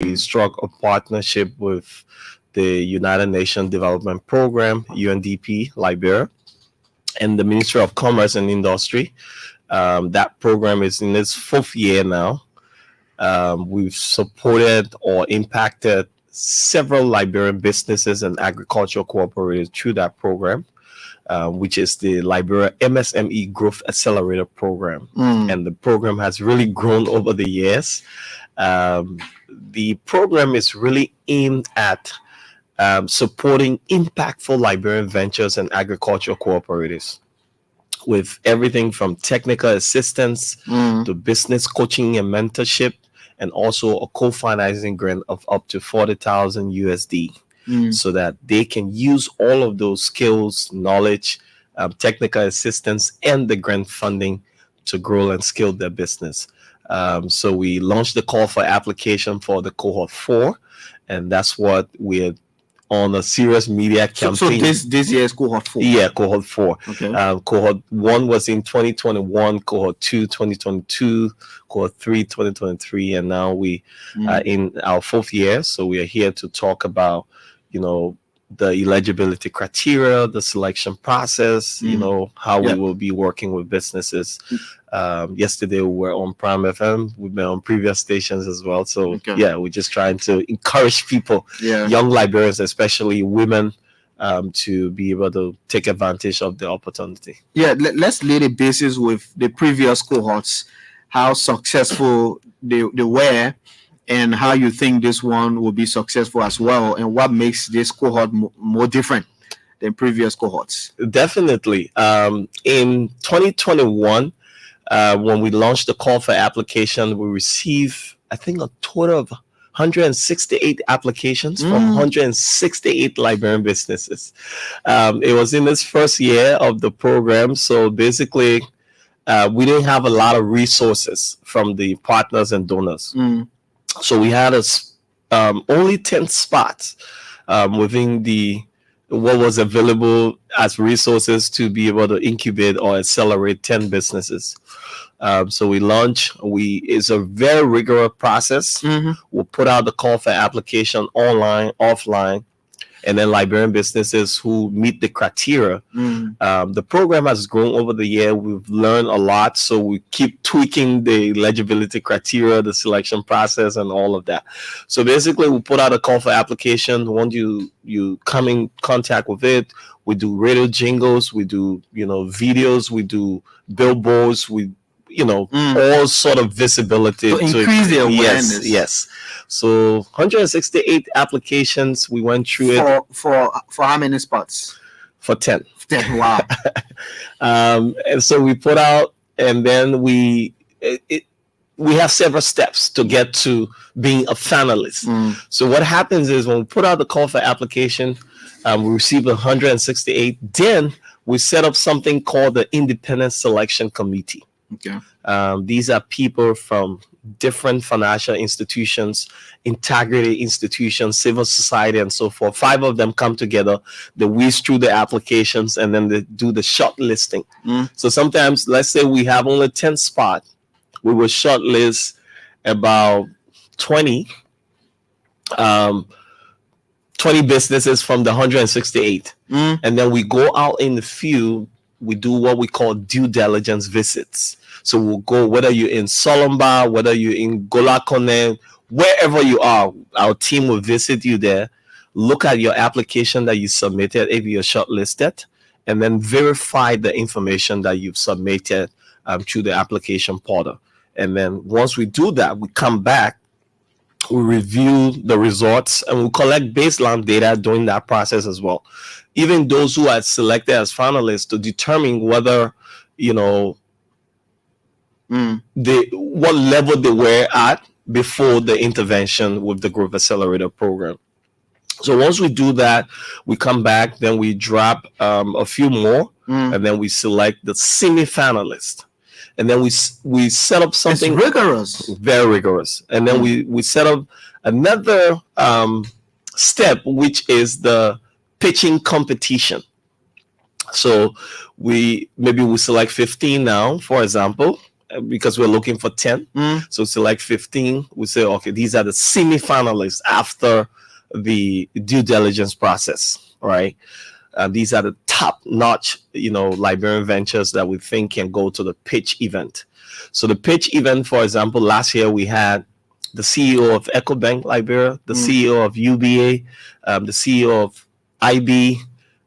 we struck a partnership with the United Nations Development Program, UNDP, Liberia, and the Ministry of Commerce and Industry. That program is in its fourth year now. We've supported or impacted several Liberian businesses and agricultural cooperatives through that program, which is the Liberia MSME Growth Accelerator Program. And the program has really grown over the years. The program is really aimed at supporting impactful Liberian ventures and agricultural cooperatives, with everything from technical assistance to business coaching and mentorship, and also a co-financing grant of up to 40,000 USD, so that they can use all of those skills, knowledge, technical assistance, and the grant funding to grow and scale their business. So we launched the call for application for the cohort 4, and that's what we're on a serious media campaign. So this year is cohort 4. Yeah, cohort 4. Okay. Cohort 1 was in 2021, cohort 2 2022, cohort 3 2023, and now we are in our fourth year. So we are here to talk about, the eligibility criteria, the selection process, how we will be working with businesses. Yesterday we were on Prime FM. We've been on previous stations as well. So we're just trying to encourage people, young Liberians, especially women, to be able to take advantage of the opportunity. Yeah, let's lay the basis with the previous cohorts, how successful they were, and how you think this one will be successful as well, and what makes this cohort more different than previous cohorts. Definitely. In 2021, when we launched the call for application, we received, I think, a total of 168 applications from 168 Liberian businesses. It was in this first year of the program, so basically we didn't have a lot of resources from the partners and donors. So we had only 10 spots within what was available as resources to be able to incubate or accelerate 10 businesses. So we launch. It's a very rigorous process. We'll put out the call for application online, offline, and then Liberian businesses who meet the criteria. The program has grown over the year. We've learned a lot, so we keep tweaking the eligibility criteria, the selection process, and all of that. So basically, we put out a call for application. Once you come in contact with it, we do radio jingles, we do videos, we do billboards, all sort of visibility to increase the awareness. Yes. So 168 applications. We went through it for how many spots? For 10. 10. Wow. And so we put out, and then we have several steps to get to being a finalist. So what happens is when we put out the call for application, we receive 168. Then we set up something called the Independent Selection Committee. Okay. These are people from different financial institutions, integrity institutions, civil society, and so forth. 5 of them come together. They whiz through the applications, and then they do the shortlisting. So sometimes, let's say we have only 10 spots, we will shortlist about 20 businesses from the 168, and then we go out in the field. We do what we call due diligence visits. So we'll go, whether you're in Solomba, whether you're in Golakone, wherever you are, our team will visit you there, look at your application that you submitted if you're shortlisted, and then verify the information that you've submitted through the application portal. And then once we do that, we come back, we review the results, and we collect baseline data during that process as well. Even those who are selected as finalists, to determine whether, what level they were at before the intervention with the Growth Accelerator program. So once we do that, we come back, then we drop a few more, and then we select the semi-finalist. And then we set up something rigorous, very rigorous. And then we set up another step, which is the pitching competition. So we select 15 now, for example, because we're looking for 10. So select 15. We say, okay, these are the semi-finalists after the due diligence process, right? These are the top-notch, Liberian ventures that we think can go to the pitch event. So the pitch event, for example, last year we had the CEO of EcoBank Liberia, the CEO of UBA, the CEO of IB,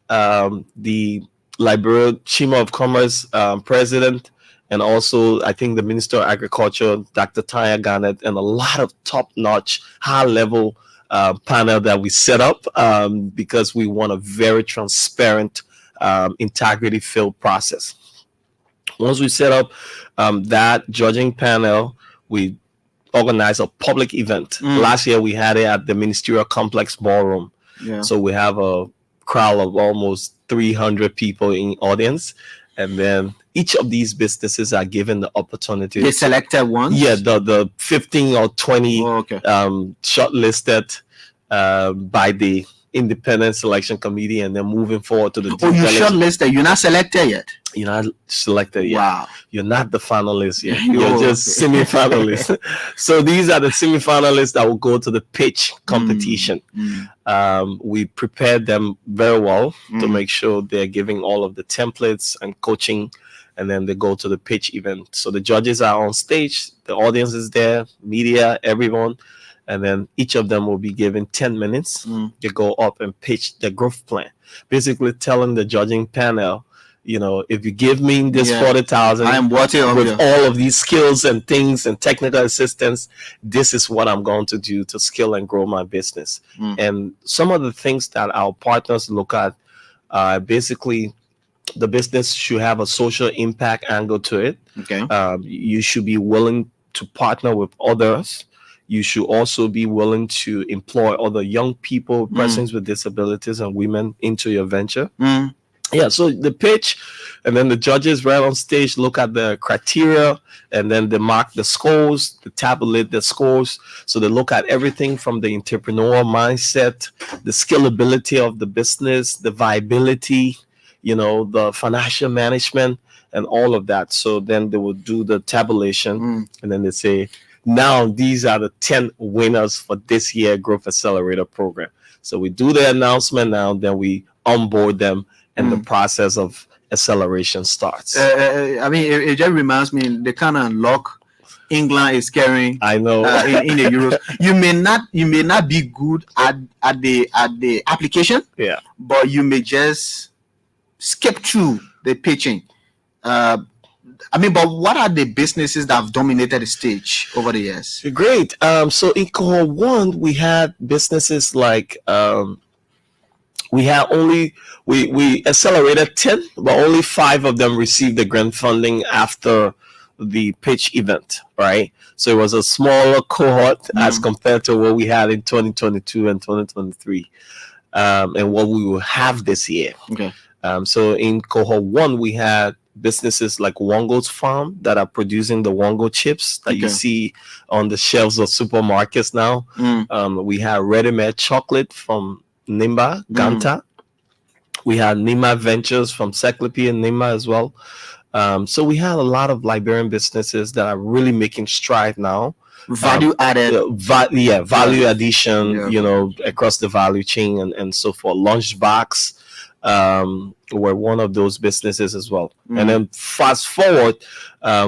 the Liberia Chamber of Commerce president, and also I think the Minister of Agriculture, Dr. Tanya Garnett, and a lot of top-notch, high-level panel that we set up because we want a very transparent, integrity-filled process. Once we set up that judging panel, we organize a public event. Last year we had it at the Ministerial Complex Ballroom. Yeah. So we have a crowd of almost 300 people in audience, and then each of these businesses are given the opportunity. They selected one? Yeah, the 15 or 20 shortlisted by the independent selection committee, and then moving forward to the you shortlisted, you're not selected yet? You're not selected yet. Wow. You're not the finalist yet. You're just semi-finalists. So these are the semi-finalists that will go to the pitch competition. We prepared them very well to make sure they're giving all of the templates and coaching, and then they go to the pitch event. So the judges are on stage, the audience is there, media, everyone, and then each of them will be given 10 minutes to go up and pitch the growth plan, basically telling the judging panel, if you give me this 40,000, I am worth it with all of these skills and things and technical assistance, this is what I'm going to do to scale and grow my business. And some of the things that our partners look at, basically, the business should have a social impact angle to it. Okay. You should be willing to partner with others. You should also be willing to employ other young people, persons with disabilities, and women into your venture. Yeah, so the pitch, and then the judges right on stage look at the criteria, and then they mark the scores, they tabulate the scores. So they look at everything from the entrepreneurial mindset, the scalability of the business, the viability, the financial management, and all of that. So then they will do the tabulation, and then they say, now these are the 10 winners for this year Growth Accelerator program. So we do the announcement now, then we onboard them, and the process of acceleration starts. It just reminds me the kind of luck England is carrying. I know in the Euros. You may not be good at the application. Yeah. But you may just skip through the pitching. But what are the businesses that have dominated the stage over the years? Great. So in cohort 1, we had businesses like we accelerated 10, but only 5 of them received the grant funding after the pitch event, right? So it was a smaller cohort as compared to what we had in 2022 and 2023, and what we will have this year. Okay. So in cohort 1, we had businesses like Wongo's Farm that are producing the Wongo chips that you see on the shelves of supermarkets now. We had Ready-Made Chocolate from Nimba Ganta. We had Nima Ventures from Seclipi and Nima as well. So we had a lot of Liberian businesses that are really making stride now. Value added. Value addition, across the value chain and so forth. Lunchbox were one of those businesses as well. And then fast forward,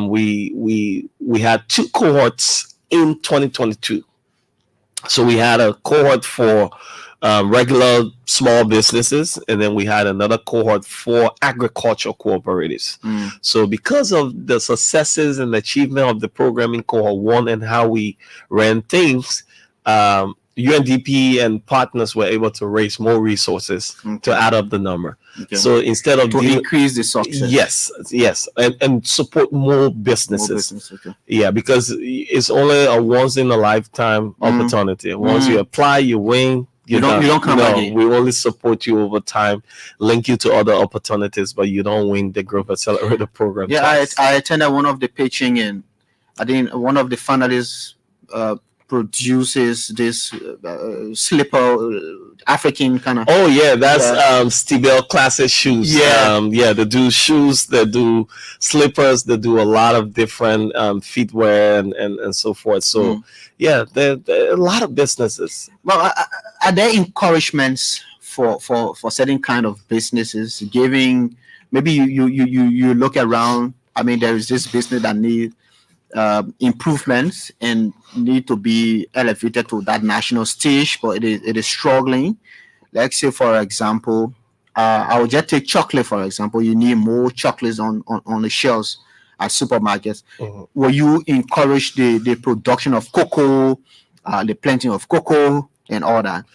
we had 2 cohorts in 2022. So we had a cohort for regular small businesses, and then we had another cohort for agricultural cooperatives. So because of the successes and achievement of the program in cohort 1 and how we ran things, UNDP and partners were able to raise more resources to add up the number. So instead of increase the success. Yes, and support more businesses. Yeah, because it's only a once in a lifetime opportunity. Once you apply, you win. You don't come again. We only support you over time, link you to other opportunities, but you don't win the Growth Accelerator program. Yeah, I attended one of the pitching, and I think one of the finalists produces this slipper. African kind of. Oh yeah, that's Yeah. Stibel Classic shoes. Yeah. Yeah, they do shoes, they do slippers, they do a lot of different feetwear and so forth. So yeah, there are a lot of businesses. Well, are there encouragements for certain kind of businesses giving? Maybe you look around. I mean, there is this business that need improvements and need to be elevated to that national stage, but it is struggling. Let's say, for example, I will just take chocolate, for example. You need more chocolates on the shelves at supermarkets. Mhm. Will you encourage the production of cocoa, the planting of cocoa, and all that?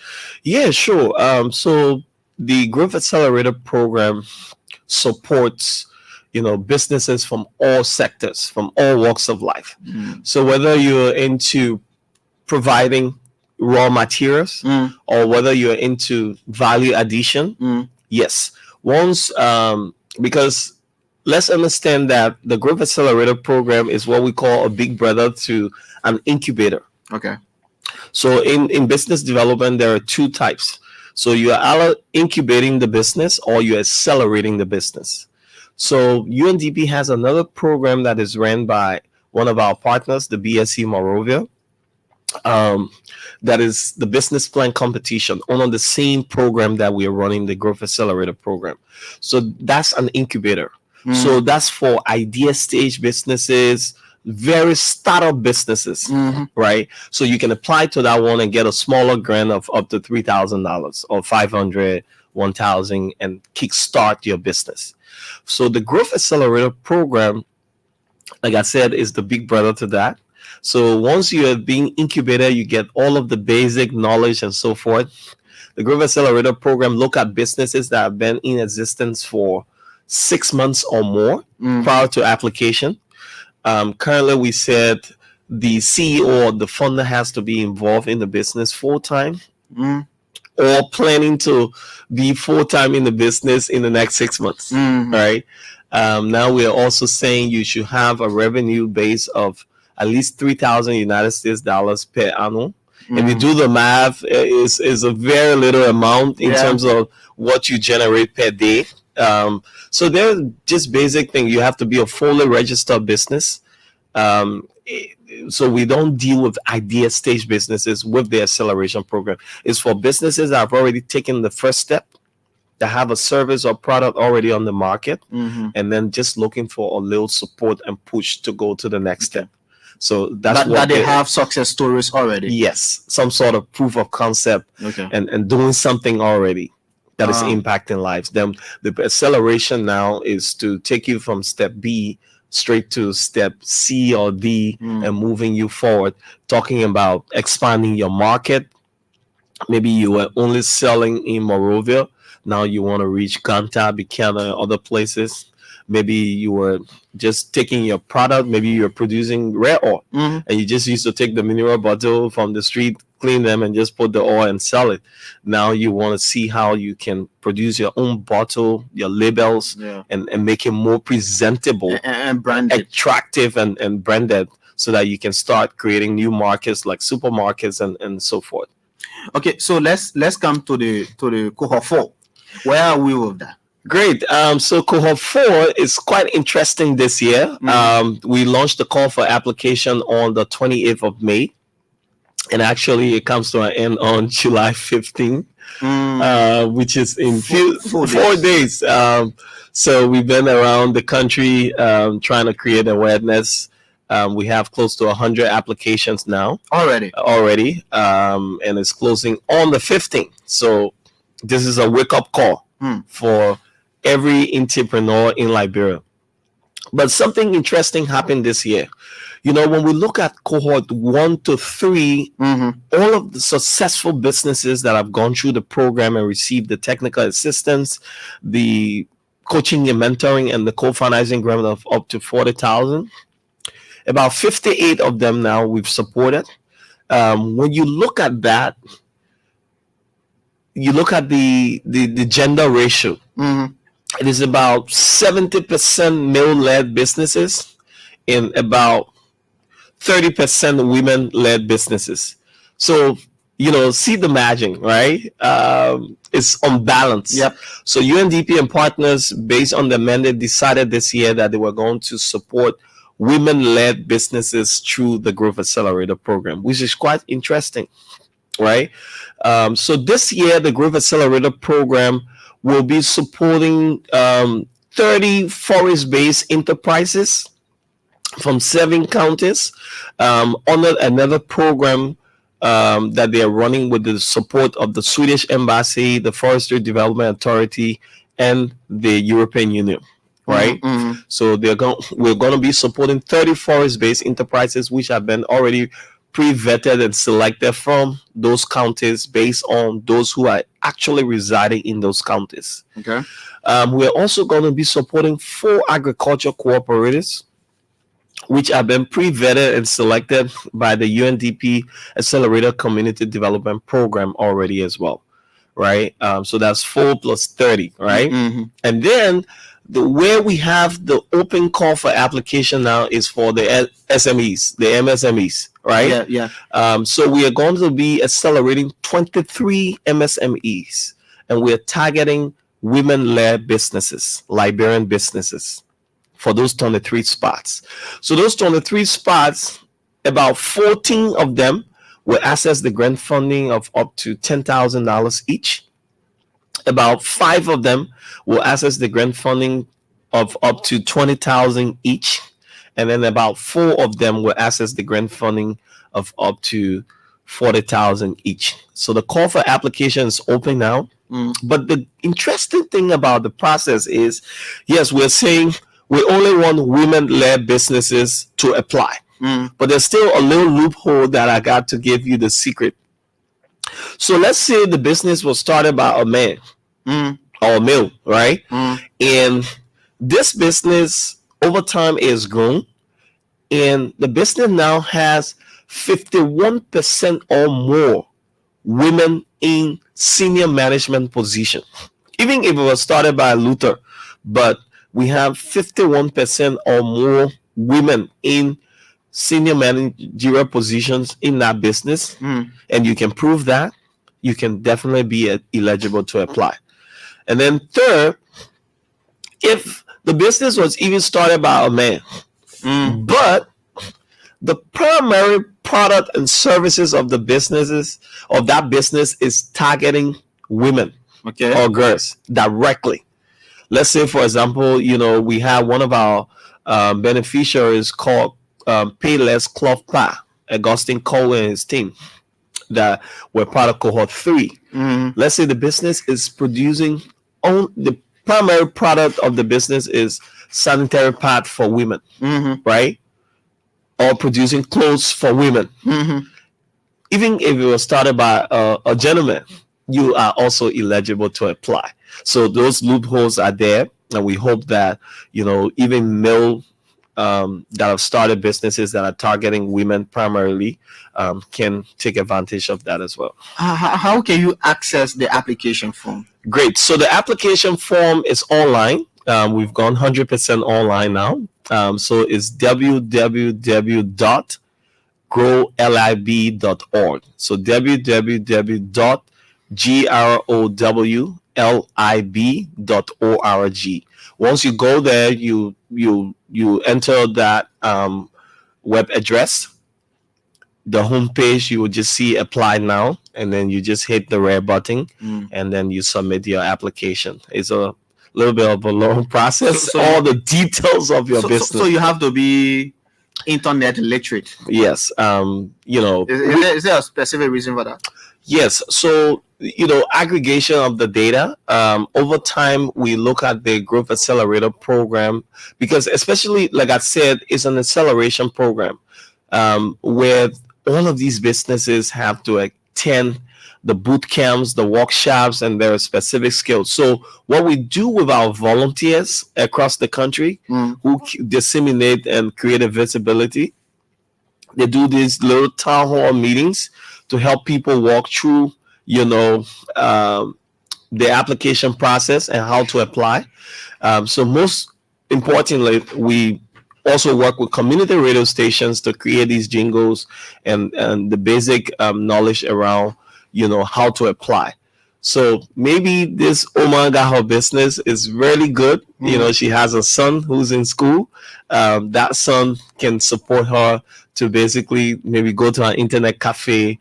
Yeah, sure. So the Growth Accelerator program supports, businesses from all sectors, from all walks of life. So whether you're into providing raw materials or whether you're into value addition, yes. Once, because let's understand that the Growth Accelerator program is what we call a big brother to an incubator. Okay. So in business development, there are two types. So you are incubating the business or you're accelerating the business. So UNDP has another program that is ran by one of our partners, the BSC Morovia. That is the business plan competition on the same program that we are running, the Growth Accelerator program. So that's an incubator. So that's for idea stage businesses, very startup businesses, right? So you can apply to that one and get a smaller grant of up to $3,000 or $500, $1,000 and kickstart your business. So the Growth Accelerator program, like I said, is the big brother to that. So once you are being incubated, you get all of the basic knowledge and so forth. The Growth Accelerator program look at businesses that have been in existence for 6 months or more prior to application. Currently, we said the CEO or the funder has to be involved in the business full time or planning to be full time in the business in the next 6 months. Right. Now we are also saying you should have a revenue base of at least 3,000 United States dollars per annum. If you do the math, is a very little amount in terms of what you generate per day. So there's just basic thing. You have to be a fully registered business. So we don't deal with idea stage businesses with the acceleration program. It's for businesses that have already taken the first step, that have a service or product already on the market, and then just looking for a little support and push to go to the next step. So that's what that they have success stories already. Yes, some sort of proof of concept, and doing something already that is impacting lives. Then the acceleration now is to take you from step B straight to step C or D and moving you forward, talking about expanding your market. Maybe you were only selling in Morovia. Now you want to reach Ganta, Bikana, and other places. Maybe you were just taking your product. Maybe you're producing rare ore and you just used to take the mineral bottle from the street, clean them, and just put the ore and sell it. Now you want to see how you can produce your own bottle, your labels, and make it more presentable and branded, attractive and branded, so that you can start creating new markets like supermarkets and so forth. Okay, so let's come to the cohort 4. Where are we with that? Great. So cohort 4 is quite interesting this year. We launched the call for application on the 28th of May. And actually it comes to an end on July 15th, which is in 4 days. So we've been around the country trying to create awareness. We have close to 100 applications now. Already. And it's closing on the 15th. So this is a wake-up call for every entrepreneur in Liberia. But something interesting happened this year. When we look at cohort 1 to 3, all of the successful businesses that have gone through the program and received the technical assistance, the coaching and mentoring, and the co-financing grant of up to 40,000, about 58 of them now we've supported. When you look at that, you look at the gender ratio. It is about 70% male-led businesses and about 30% women-led businesses. So see the magic, right? It's unbalanced. Yep. So UNDP and partners, based on the mandate, decided this year that they were going to support women-led businesses through the Growth Accelerator program, which is quite interesting, right? So this year, the Growth Accelerator program will be supporting 30 forest-based enterprises from 7 counties under another program that they are running with the support of the Swedish Embassy, the Forestry Development Authority, and the European Union. Right. Mm-hmm. So we're going to be supporting 30 forest-based enterprises which have been already pre-vetted and selected from those counties based on those who are actually residing in those counties. Okay. We're also going to be supporting 4 agriculture cooperatives which have been pre-vetted and selected by the UNDP Accelerator Community Development Program already as well, right? So that's 4 plus 30, right? Mm-hmm. And then where we have the open call for application now is for the SMEs, the MSMEs, right? Yeah. So we are going to be accelerating 23 MSMEs, and we're targeting women-led businesses, Liberian businesses, for those 23 spots. So those 23 spots, about 14 of them will access the grant funding of up to $10,000 each. About 5 of them will access the grant funding of up to $20,000 each, and then about 4 of them will access the grant funding of up to $40,000 each. So the call for application is open now. But the interesting thing about the process is, yes, we're saying we only want women-led businesses to apply, but there's still a little loophole that I got to give you the secret. So let's say the business was started by a man or a male, right? And this business over time is grown, and the business now has 51% or more women in senior management position. Even if it was started by Luther, but we have 51% or more women in senior managerial positions in that business, and you can prove that, you can definitely be eligible to apply. And then third, if the business was even started by a man, but the primary product and services of the businesses of that business is targeting women, or girls directly. Let's say, for example, we have one of our beneficiaries called Payless Cloth Pla, Augustine Cole and his team that were part of cohort 3. Let's say the business is producing the primary product of the business is sanitary pad for women, right? Or producing clothes for women. Even if it was started by a gentleman, you are also eligible to apply. So those loopholes are there, and we hope that even male that have started businesses that are targeting women primarily can take advantage of that as well. How can you access the application form? Great. So the application form is online. We've gone 100% online now. So it's www.growlib.org. So www.growlib.org. Once you go there, you enter that web address. The homepage, you will just see apply now, and then you just hit the red button, and then you submit your application. It's a little bit of a long process. So all the details of your business. So you have to be internet literate. Yes. Is there a specific reason for that? Yes. So aggregation of the data. Over time, we look at the Growth Accelerator program because, especially like I said, it's an acceleration program where all of these businesses have to attend the boot camps, the workshops, and their specific skills. So what we do with our volunteers across the country who disseminate and create a visibility, they do these little town hall meetings to help people walk through, the application process and how to apply. So most importantly, we also work with community radio stations to create these jingles and the basic knowledge around how to apply. So maybe this woman got her business is really good. She has a son who's in school. That son can support her to basically maybe go to an internet cafe,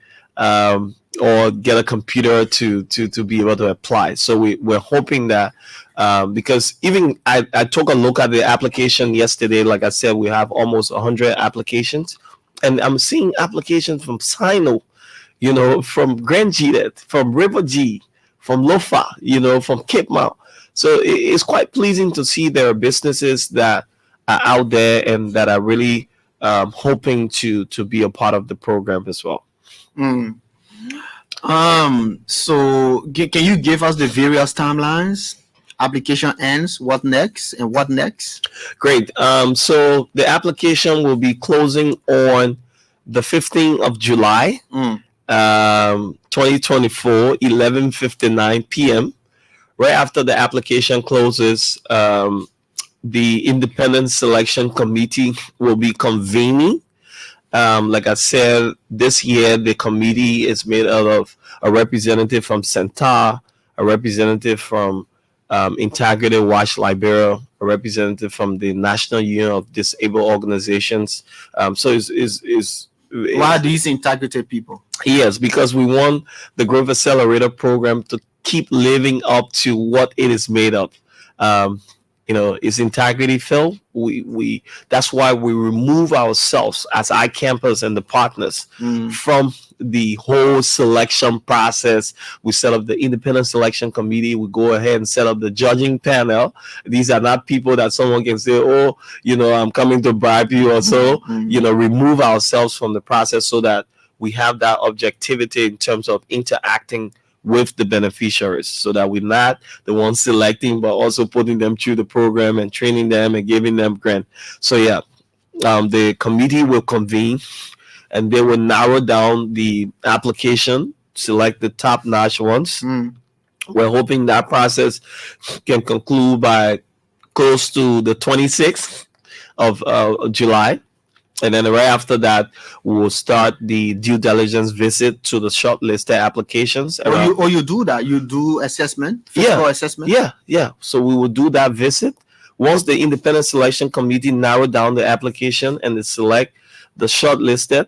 or get a computer to be able to apply. So we're hoping that, because even I took a look at the application yesterday. Like I said, we have almost 100 applications, and I'm seeing applications from Sino, from Grand G, from River G, from Lofa, from Cape Mount. So it's quite pleasing to see there are businesses that are out there and that are really hoping to be a part of the program as well. So can you give us the various timelines? Application ends, what next, and what next? Great. So the application will be closing on the 15th of July, 2024, 11:59 p.m. Right after the application closes, the Independent Selection Committee will be convening. Like I said, this year the committee is made out of a representative from Centaur, a representative from Integrity Watch Liberia, a representative from the National Union of Disabled Organizations. So why are these integrity people? Yes, because we want the Growth Accelerator program to keep living up to what it is made of. It's integrity filled. We that's why we remove ourselves as iCampus and the partners from the whole selection process. We set up the Independent Selection Committee. We go ahead and set up the judging panel. These are not people that someone can say, oh, I'm coming to bribe you or so. Remove ourselves from the process so that we have that objectivity in terms of interacting with the beneficiaries, so that we're not the ones selecting, but also putting them through the program and training them and giving them grant. So the committee will convene and they will narrow down the application, select the top-notch ones. We're hoping that process can conclude by close to the 26th of July. And then right after that, we will start the due diligence visit to the shortlisted applications. You do that? You do assessment? Physical assessment? Yeah. So we will do that visit. Once the Independent Selection Committee narrow down the application and they select the shortlisted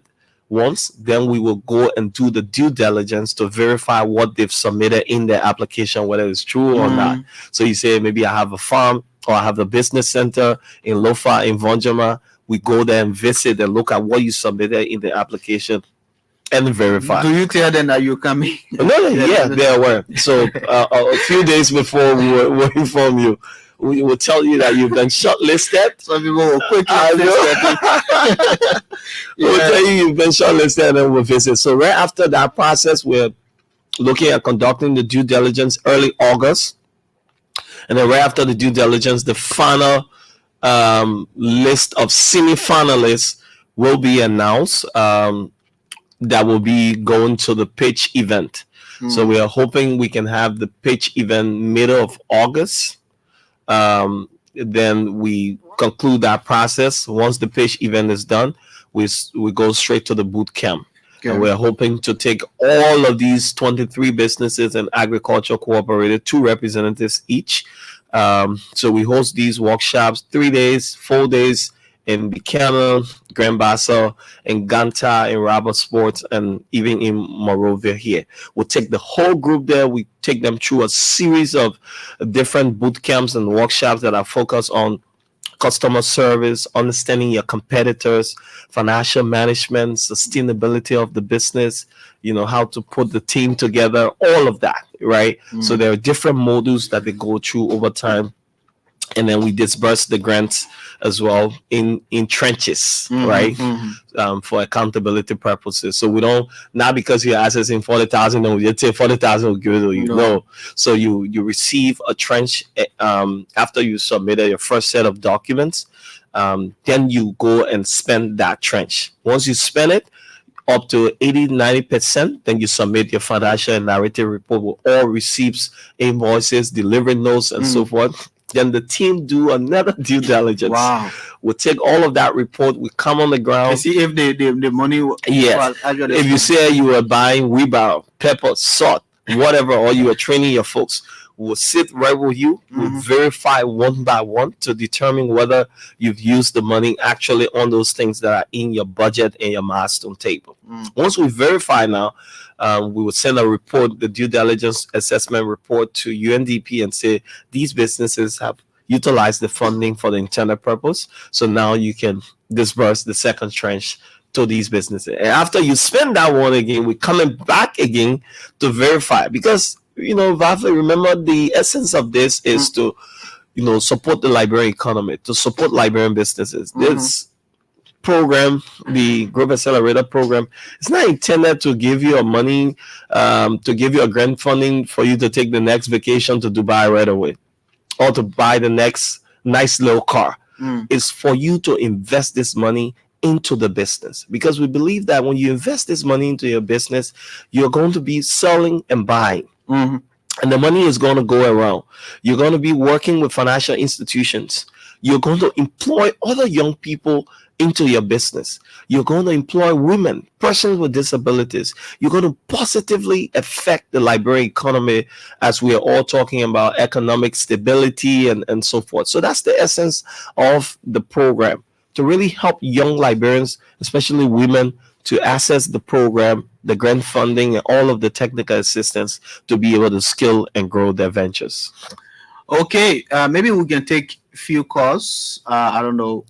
ones, then we will go and do the due diligence to verify what they've submitted in their application, whether it's true or not. So you say, maybe I have a farm or I have the business center in Lofa, in Vonjama. We go there and visit and look at what you submitted in the application and verify. Do you tell them that you're coming? No, they're aware. So a few days before we'll inform you. We will tell you that you've been shortlisted. Some people will quickly We'll tell you you've been shortlisted and then we'll visit. So right after that process, we're looking at conducting the due diligence early August. And then right after the due diligence, the final list of semi-finalists will be announced, that will be going to the pitch event. So we are hoping we can have the pitch event middle of August. Then we conclude that process. Once the pitch event is done, we go straight to the boot camp. Okay. And we're hoping to take all of these 23 businesses and agriculture cooperative, 2 representatives each. So we host these workshops 3 days, 4 days in Buchanan, Grand Bassa, in Ganta, in Robert Sports, and even in Monrovia here. We'll take the whole group there. We take them through a series of different boot camps and workshops that are focused on customer service, understanding your competitors, financial management, sustainability of the business, how to put the team together, all of that, right? So there are different modules that they go through over time. And then we disperse the grants as well in trenches, right? For accountability purposes. So we don't, not because you're accessing 40,000 and we just say 40,000 will give it to you. No. So you receive a trench after you submitted your first set of documents. Then you go and spend that trench. Once you spend it, up to 80-90%, then you submit your financial and narrative report with all receipts, invoices, delivery notes, and so forth. Then the team do another due diligence. Wow. We'll take all of that report. We come on the To ground. see if the money Yes. was actually If you say you were buying wheelbarrow, pepper, salt, whatever, or you are training your folks, we'll sit right with you. We'll verify one by one to determine whether you've used the money actually on those things that are in your budget and your milestone table. Once we verify now, we will send a report, the due diligence assessment report to UNDP and say these businesses have utilized the funding for the intended purpose. So now you can disburse the second tranche to these businesses. And after you spend that one again, we're coming back again to verify, because Vafle, remember the essence of this is to support the Liberian economy, to support Liberian businesses. This program, the Growth Accelerator program, it's not intended to give you a money, to give you a grant funding for you to take the next vacation to Dubai right away, or to buy the next nice little car. It's for you to invest this money into the business, because we believe that when you invest this money into your business, you're going to be selling and buying. And the money is going to go around. You're going to be working with financial institutions. You're going to employ other young people into your business. You're going to employ women, persons with disabilities. You're going to positively affect the Liberian economy, as we are all talking about economic stability and so forth. So that's the essence of the program, to really help young Liberians, especially women, to access the program, the grant funding, and all of the technical assistance to be able to skill and grow their ventures. Okay, maybe we can take a few calls. I don't know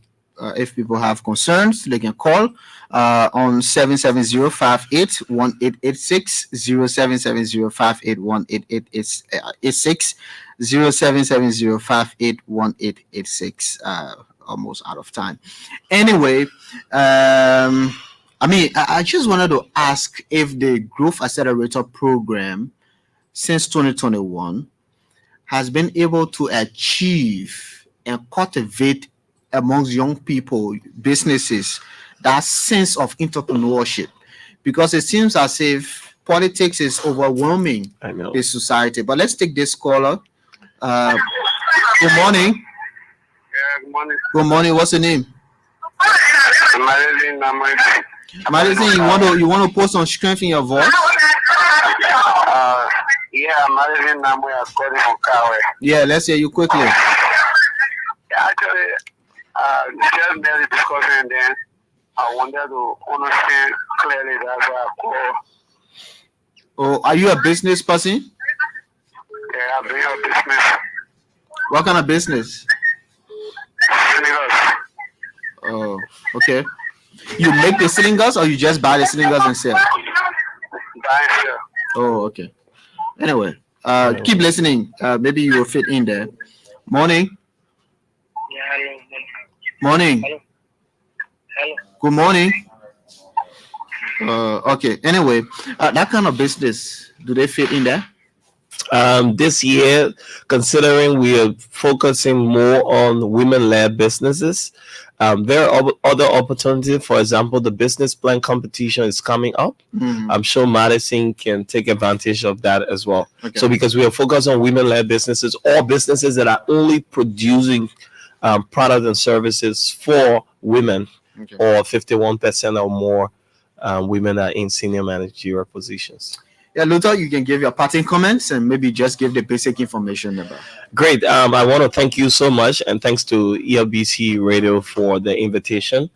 if people have concerns, they can call on 770-58-1886, 0770-58-1886, 0770-58-1886. Almost out of time. Anyway, I just wanted to ask if the Growth Accelerator program since 2021 has been able to achieve and cultivate amongst young people, businesses, that sense of entrepreneurship, because it seems as if politics is overwhelming the society. But let's take this caller. Good morning. Yeah, good morning. Good morning. What's your name? Madison, you want to put some strength in your voice? Yeah, Madison, I'm calling from Kawe. Yeah, let's hear you quickly. Yeah, actually, just barely discussing, then I wanted to understand clearly that's why I call. Oh, are you a business person? Yeah, I'm doing a business. What kind of business? Cylinders. Oh, okay. You make the cylinders, or you just buy the cylinders and sell? Buying sell. Oh, okay. Anyway, keep listening. Maybe you will fit in there. Morning. Yeah, hello. Morning. Hello. Hello. Good morning. Okay. Anyway, that kind of business, do they fit in there? This year, considering we are focusing more on women-led businesses, there are other opportunities. For example, the business plan competition is coming up. I'm sure Madison can take advantage of that as well. Okay. So because we are focused on women-led businesses, or businesses that are only producing products and services for women, Okay. or 51% or more women are in senior managerial positions. Yeah, Luther, you can give your parting comments and maybe just give the basic information about. Great. I want to thank you so much, and thanks to ELBC Radio for the invitation.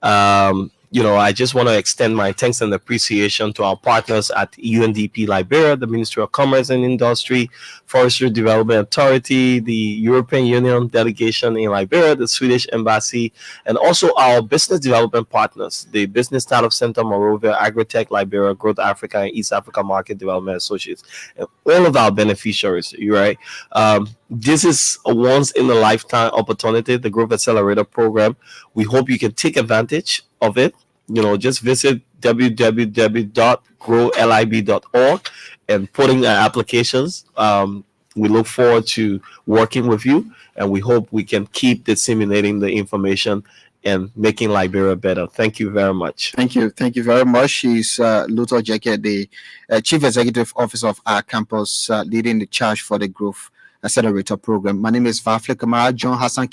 I just want to extend my thanks and appreciation to our partners at UNDP Liberia, the Ministry of Commerce and Industry, Forestry Development Authority, the European Union delegation in Liberia, the Swedish Embassy, and also our business development partners, the Business Startup Center Monrovia, Agritech Liberia, Growth Africa, and East Africa Market Development Associates, and all of our beneficiaries. Right? This is a once-in-a-lifetime opportunity, the Growth Accelerator program. We hope you can take advantage of it. Just visit www.growlib.org and put in applications. We look forward to working with you, and we hope we can keep disseminating the information and making Liberia better. Thank you very much. Thank you. Thank you very much. She's Luther Jacket, the Chief Executive Officer of our campus, leading the charge for the Growth Accelerator Program. My name is Vafle Kamara. John Hassan